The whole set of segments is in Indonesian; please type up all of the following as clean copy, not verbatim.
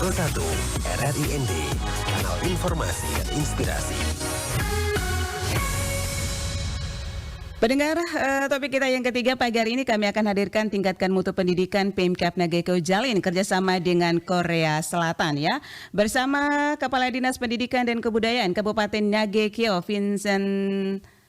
Pro 1 RRIND, kanal informasi dan inspirasi. Pendengar, topik kita yang ketiga pagi hari ini kami akan hadirkan tingkatkan mutu pendidikan Pemkab Nagekeo jalin kerjasama dengan Korea Selatan ya. Bersama Kepala Dinas Pendidikan dan Kebudayaan Kabupaten Nagekeo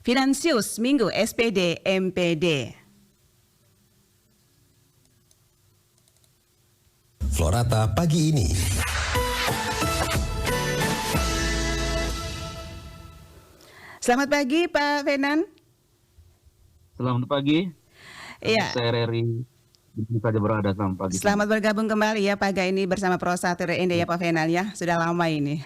Finansius Minggu SPD MPD. Florata pagi ini. Selamat pagi Pak Fenan. Selamat pagi. Iya. Saya Reri saja berada selamat pagi. Selamat bergabung kembali ya pagi ini bersama Pro 1 RRIND ya Pak Fenan ya. Sudah lama ini.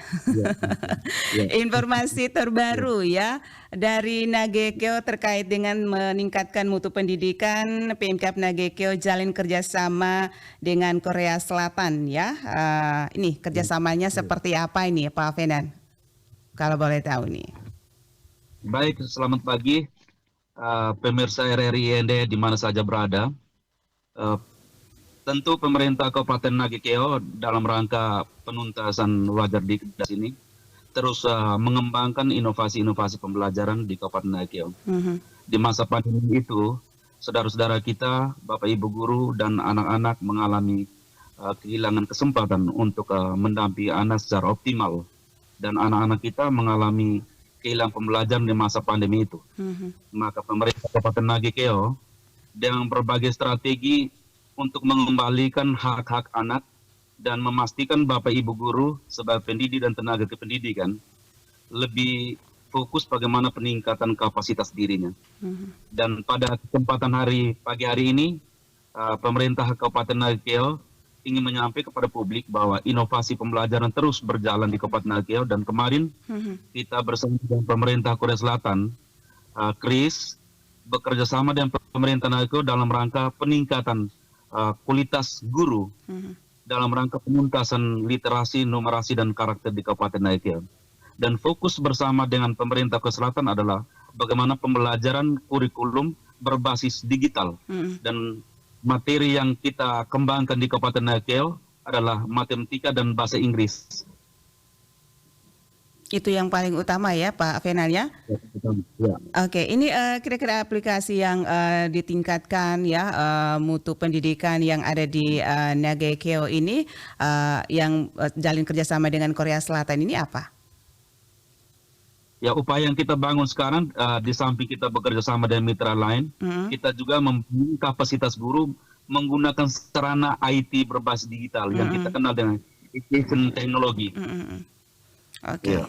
Ya. Informasi terbaru ya dari Nagekeo terkait dengan meningkatkan mutu pendidikan. Pemkab Nagekeo jalin kerjasama dengan Korea Selatan ya. Ini kerjasamanya seperti apa ini Pak Fenan? Kalau boleh tahu nih. Baik, selamat pagi. Pemirsa RRIND di mana saja berada, tentu pemerintah Kabupaten Nagekeo dalam rangka penuntasan wajar dinas ini terus mengembangkan inovasi-inovasi pembelajaran di Kabupaten Nagekeo. Di masa pandemi itu, saudara-saudara kita, Bapak Ibu guru dan anak-anak mengalami kehilangan kesempatan untuk mendampingi anak secara optimal, dan anak-anak kita mengalami kehilangan pembelajaran di masa pandemi itu. Maka pemerintah Kabupaten Nagekeo dengan berbagai strategi untuk mengembalikan hak-hak anak dan memastikan Bapak Ibu guru sebagai pendidik dan tenaga kependidikan lebih fokus bagaimana peningkatan kapasitas dirinya. Dan pada kesempatan pagi hari ini, pemerintah Kabupaten Nagekeo ingin menyampaikan kepada publik bahwa inovasi pembelajaran terus berjalan di Kabupaten Nagekeo, dan kemarin kita bersama dengan pemerintah Korea Selatan, KRIS, bekerja sama dengan pemerintah Nagekeo dalam rangka peningkatan kualitas guru dalam rangka penuntasan literasi, numerasi, dan karakter di Kabupaten Nagekeo. Dan fokus bersama dengan pemerintah Korea Selatan adalah bagaimana pembelajaran kurikulum berbasis digital, dan materi yang kita kembangkan di Kabupaten Nagekeo adalah matematika dan bahasa Inggris. Itu yang paling utama ya Pak Fenan ya? Ya. Oke, ini kira-kira aplikasi yang ditingkatkan ya, mutu pendidikan yang ada di Nagekeo ini, yang jalin kerjasama dengan Korea Selatan ini apa? Ya, upaya yang kita bangun sekarang, di samping kita bekerja sama dengan mitra lain, kita juga membangun kapasitas guru menggunakan sarana IT berbasis digital yang kita kenal dengan education teknologi. Oke.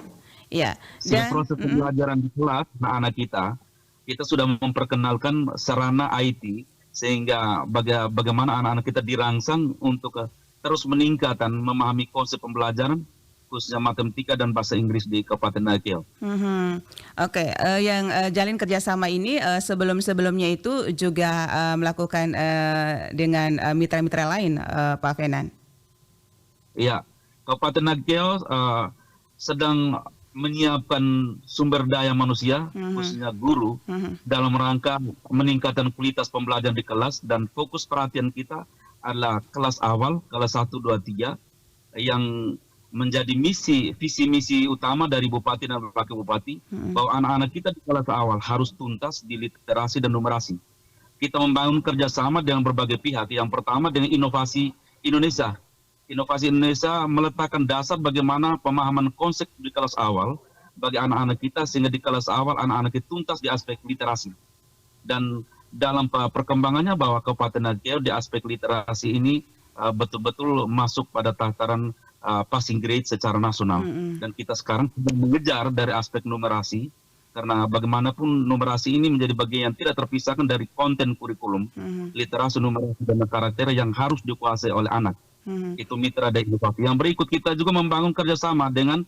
Ya. Dan proses pembelajaran di kelas anak-anak kita sudah memperkenalkan sarana IT sehingga bagaimana anak-anak kita dirangsang untuk terus meningkatkan memahami konsep pembelajaran khususnya matematika dan bahasa Inggris di Kabupaten Nagekeo. Oke, yang jalin kerjasama ini sebelum-sebelumnya itu juga melakukan dengan mitra-mitra lain, Pak Fenan. Iya, Kabupaten Nagekeo sedang menyiapkan sumber daya manusia, khususnya guru, dalam rangka meningkatkan kualitas pembelajaran di kelas, dan fokus perhatian kita adalah kelas awal, kelas 1, 2, 3, yang menjadi visi misi utama dari Bupati dan Wakil Bupati, bahwa anak-anak kita di kelas awal harus tuntas di literasi dan numerasi. Kita membangun kerjasama dengan berbagai pihak. Yang pertama dengan Inovasi Indonesia. Inovasi Indonesia meletakkan dasar bagaimana pemahaman konsep di kelas awal bagi anak-anak kita, sehingga di kelas awal anak-anak kita tuntas di aspek literasi. Dan dalam perkembangannya bahwa Kabupaten Nagekeo di aspek literasi ini betul-betul masuk pada tataran passing grade secara nasional. Dan kita sekarang sedang mengejar dari aspek numerasi, karena bagaimanapun numerasi ini menjadi bagian yang tidak terpisahkan dari konten kurikulum, literasi, numerasi, dan karakter yang harus dikuasai oleh anak. Itu mitra dan inovasi. Yang berikut kita juga membangun kerjasama dengan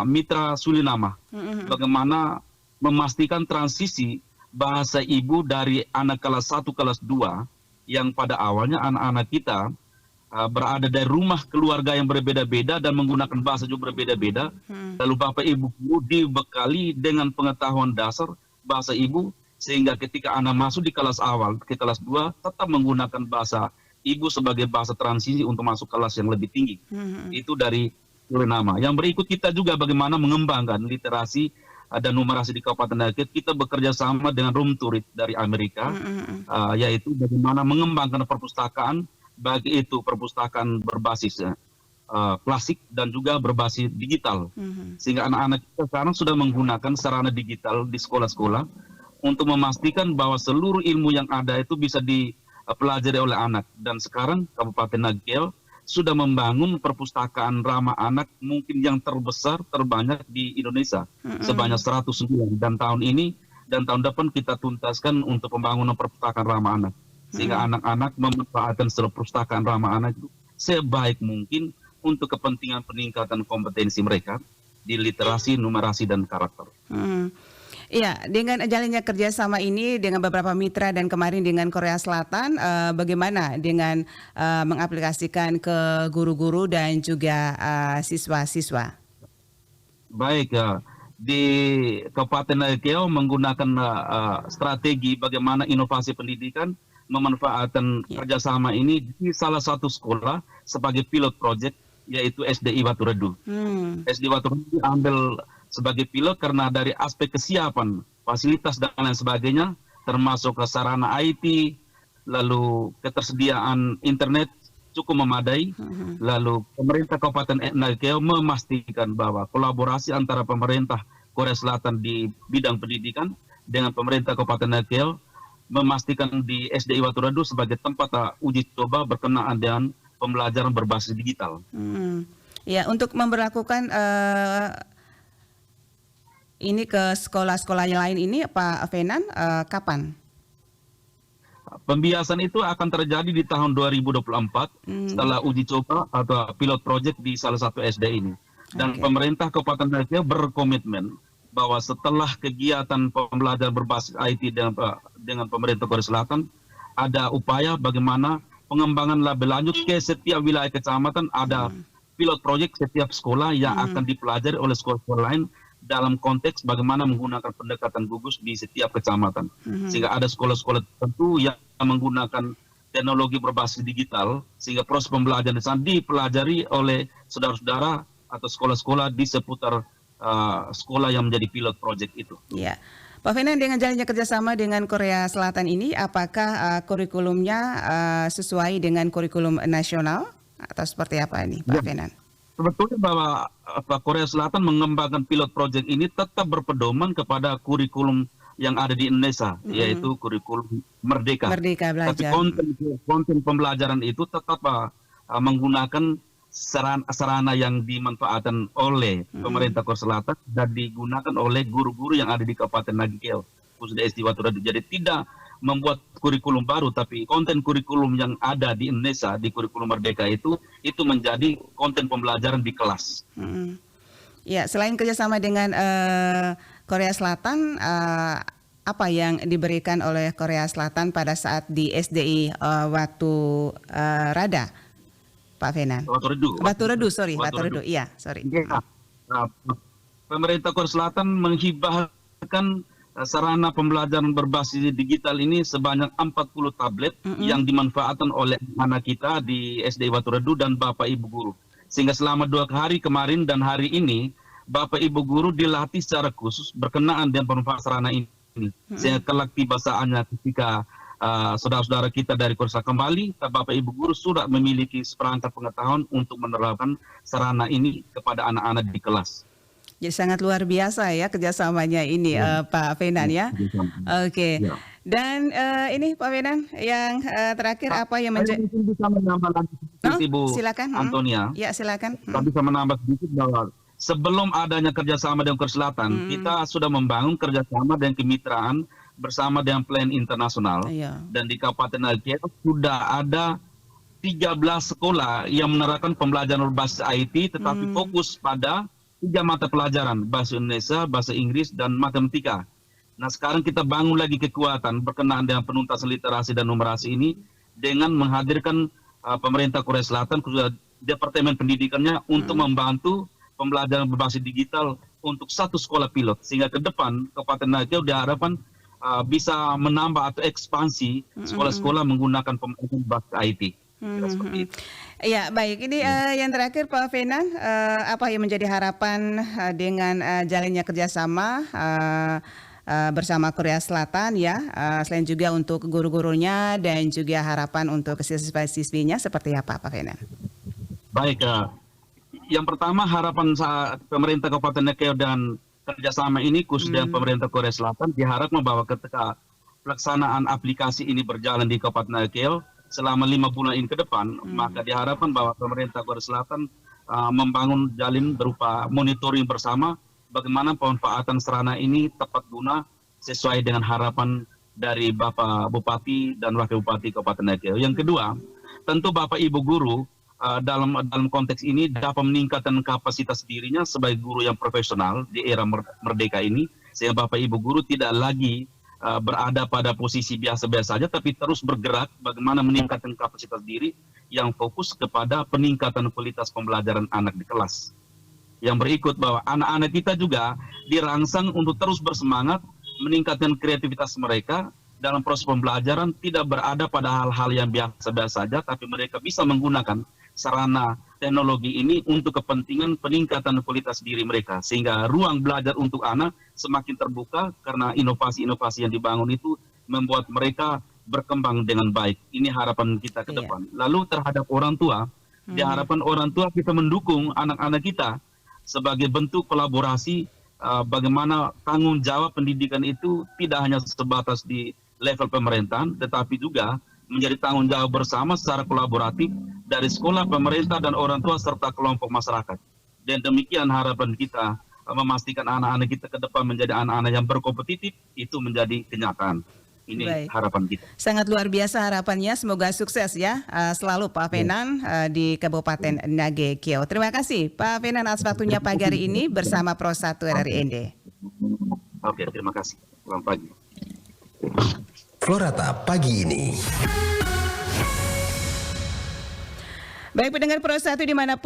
mitra Sulinama, bagaimana memastikan transisi bahasa ibu dari anak kelas 1, kelas 2, yang pada awalnya anak-anak kita berada dari rumah keluarga yang berbeda-beda dan menggunakan bahasa juga berbeda-beda. Lalu Bapak Ibu guru dibekali dengan pengetahuan dasar bahasa ibu, sehingga ketika anak masuk di kelas awal, ke kelas 2 tetap menggunakan bahasa ibu sebagai bahasa transisi untuk masuk kelas yang lebih tinggi. Itu dari nama. Yang berikut kita juga bagaimana mengembangkan literasi dan numerasi di Kabupaten Nagekeo. Kita bekerja sama dengan Room to Read dari Amerika, yaitu bagaimana mengembangkan perpustakaan, baik itu perpustakaan berbasis klasik dan juga berbasis digital. Sehingga anak-anak kita sekarang sudah menggunakan sarana digital di sekolah-sekolah untuk memastikan bahwa seluruh ilmu yang ada itu bisa dipelajari oleh anak. Dan sekarang Kabupaten Nagekeo sudah membangun perpustakaan ramah anak mungkin yang terbesar, terbanyak di Indonesia, sebanyak 109. Dan tahun ini dan tahun depan kita tuntaskan untuk pembangunan perpustakaan ramah anak. Sehingga anak-anak memanfaatkan seluruh perpustakaan ramah anak itu sebaik mungkin untuk kepentingan peningkatan kompetensi mereka di literasi, numerasi, dan karakter. Iya, dengan jalannya kerjasama ini dengan beberapa mitra dan kemarin dengan Korea Selatan, bagaimana dengan mengaplikasikan ke guru-guru dan juga siswa-siswa? Baik, di Kabupaten Nagekeo menggunakan strategi bagaimana inovasi pendidikan memanfaatkan kerjasama ini di salah satu sekolah sebagai pilot project, yaitu SDI Waturedu. SDI Waturedu ambil sebagai pilot karena dari aspek kesiapan, fasilitas dan lain sebagainya, termasuk sarana IT, lalu ketersediaan internet cukup memadai, lalu pemerintah Kabupaten Nagekeo memastikan bahwa kolaborasi antara pemerintah Korea Selatan di bidang pendidikan dengan pemerintah Kabupaten Nagekeo memastikan di SDI Waturedu sebagai tempat uji coba berkenaan dengan pembelajaran berbasis digital. Ya, untuk memberlakukan ini ke sekolah-sekolah yang lain ini, Pak Fenan, kapan? Pembiasan itu akan terjadi di tahun 2024 setelah uji coba atau pilot project di salah satu SD ini. Dan pemerintah Kabupaten Nagekeo berkomitmen bahwa setelah kegiatan pembelajaran berbasis IT dengan pemerintah Korea Selatan, ada upaya bagaimana pengembangan lebih lanjut ke setiap wilayah kecamatan, ada pilot project setiap sekolah yang akan dipelajari oleh sekolah-sekolah lain dalam konteks bagaimana menggunakan pendekatan gugus di setiap kecamatan. Sehingga ada sekolah-sekolah tertentu yang menggunakan teknologi berbasis digital, sehingga proses pembelajaran di sana dipelajari oleh saudara-saudara atau sekolah-sekolah di seputar sekolah yang menjadi pilot project itu. Ya. Pak Fenan, dengan jalannya kerjasama dengan Korea Selatan ini, apakah kurikulumnya sesuai dengan kurikulum nasional atau seperti apa ini, Pak Fenan? Sebetulnya bahwa Korea Selatan mengembangkan pilot project ini tetap berpedoman kepada kurikulum yang ada di Indonesia, yaitu kurikulum Merdeka. Merdeka Belajar. Tapi konten pembelajaran itu tetap menggunakan sarana yang dimanfaatkan oleh pemerintah Korea Selatan dan digunakan oleh guru-guru yang ada di Kabupaten Nagekeo, khususnya SD Waturedu. Jadi tidak membuat kurikulum baru, tapi konten kurikulum yang ada di Indonesia di kurikulum Merdeka itu menjadi konten pembelajaran di kelas. Ya, selain kerjasama dengan Korea Selatan, apa yang diberikan oleh Korea Selatan pada saat di SDI Waturada, Pak Fenan? Waturedu, iya, sorry. Ya, pemerintah Korea Selatan menghibahkan sarana pembelajaran berbasis digital ini sebanyak 40 tablet yang dimanfaatkan oleh anak kita di SD Waturedu dan Bapak Ibu guru. Sehingga selama 2 hari kemarin dan hari ini, Bapak Ibu guru dilatih secara khusus berkenaan dengan pemanfaatan sarana ini. Sehingga kelak tiba saatnya ketika saudara-saudara kita dari Korea Selatan kembali, Bapak Ibu guru sudah memiliki seperangkat pengetahuan untuk menerapkan sarana ini kepada anak-anak di kelas. Jadi sangat luar biasa ya kerjasamanya ini, Pak Fenan ya. Oke. Ya. Dan ini Pak Fenan, yang terakhir apa yang menjadi? Bisa menambah lagi sedikit, Ibu silakan. Antonia. Ya, silakan. Tapi bisa menambah sedikit bahwa sebelum adanya kerjasama dengan Korea Selatan, kita sudah membangun kerjasama dan kemitraan bersama dengan Plan Internasional. Dan di Kabupaten Nagekeo sudah ada 13 sekolah yang menerapkan pembelajaran berbasis IT, tetapi fokus pada 3 mata pelajaran, bahasa Indonesia, bahasa Inggris, dan matematika. Nah, sekarang kita bangun lagi kekuatan berkenaan dengan penuntasan literasi dan numerasi ini dengan menghadirkan pemerintah Korea Selatan, khususnya Departemen Pendidikannya, untuk membantu pembelajaran berbasis digital untuk 1 sekolah pilot. Sehingga ke depan, Kabupaten Nagekeo diharapkan bisa menambah atau ekspansi sekolah-sekolah menggunakan pembelajaran berbasis IT. Kira seperti itu. Ya, baik. Ini yang terakhir Pak Fenan, apa yang menjadi harapan dengan jalannya kerjasama bersama Korea Selatan ya, selain juga untuk guru-gurunya dan juga harapan untuk siswa-siswinya seperti apa Pak Fenan? Baik, yang pertama harapan saat pemerintah Kabupaten Nekeo dan kerjasama ini khusus dengan pemerintah Korea Selatan diharapkan bahwa ketika pelaksanaan aplikasi ini berjalan di Kabupaten Nekeo selama 5 bulan ini ke depan, maka diharapkan bahwa pemerintah Korea Selatan membangun jalin berupa monitoring bersama bagaimana pemanfaatan sarana ini tepat guna sesuai dengan harapan dari Bapak Bupati dan Wakil Bupati Kabupaten Nekeo. Yang kedua, tentu Bapak Ibu guru dalam konteks ini dapat meningkatkan kapasitas dirinya sebagai guru yang profesional di era merdeka ini, sehingga Bapak Ibu guru tidak lagi berada pada posisi biasa-biasa saja, tapi terus bergerak bagaimana meningkatkan kapasitas diri yang fokus kepada peningkatan kualitas pembelajaran anak di kelas. Yang berikut bahwa anak-anak kita juga dirangsang untuk terus bersemangat meningkatkan kreativitas mereka dalam proses pembelajaran, tidak berada pada hal-hal yang biasa-biasa saja, tapi mereka bisa menggunakan sarana teknologi ini untuk kepentingan peningkatan kualitas diri mereka, sehingga ruang belajar untuk anak semakin terbuka karena inovasi-inovasi yang dibangun itu membuat mereka berkembang dengan baik. Ini harapan kita ke depan. Lalu terhadap orang tua, diharapkan orang tua kita mendukung anak-anak kita sebagai bentuk kolaborasi, bagaimana tanggung jawab pendidikan itu tidak hanya sebatas di level pemerintahan, tetapi juga menjadi tanggung jawab bersama secara kolaboratif dari sekolah, pemerintah, dan orang tua serta kelompok masyarakat. Dan demikian harapan kita memastikan anak-anak kita ke depan menjadi anak-anak yang berkompetitif, itu menjadi kenyataan. Ini Baik. harapan kita. Sangat luar biasa harapannya, semoga sukses ya selalu Pak Fenan di Kabupaten Nagekeo. Terima kasih Pak Fenan atas waktunya pagi hari ini bersama Pro 1 RRI ND. Oke, terima kasih. Selamat pagi. Florata pagi ini. Baik pendengar Pro 1 dimanapun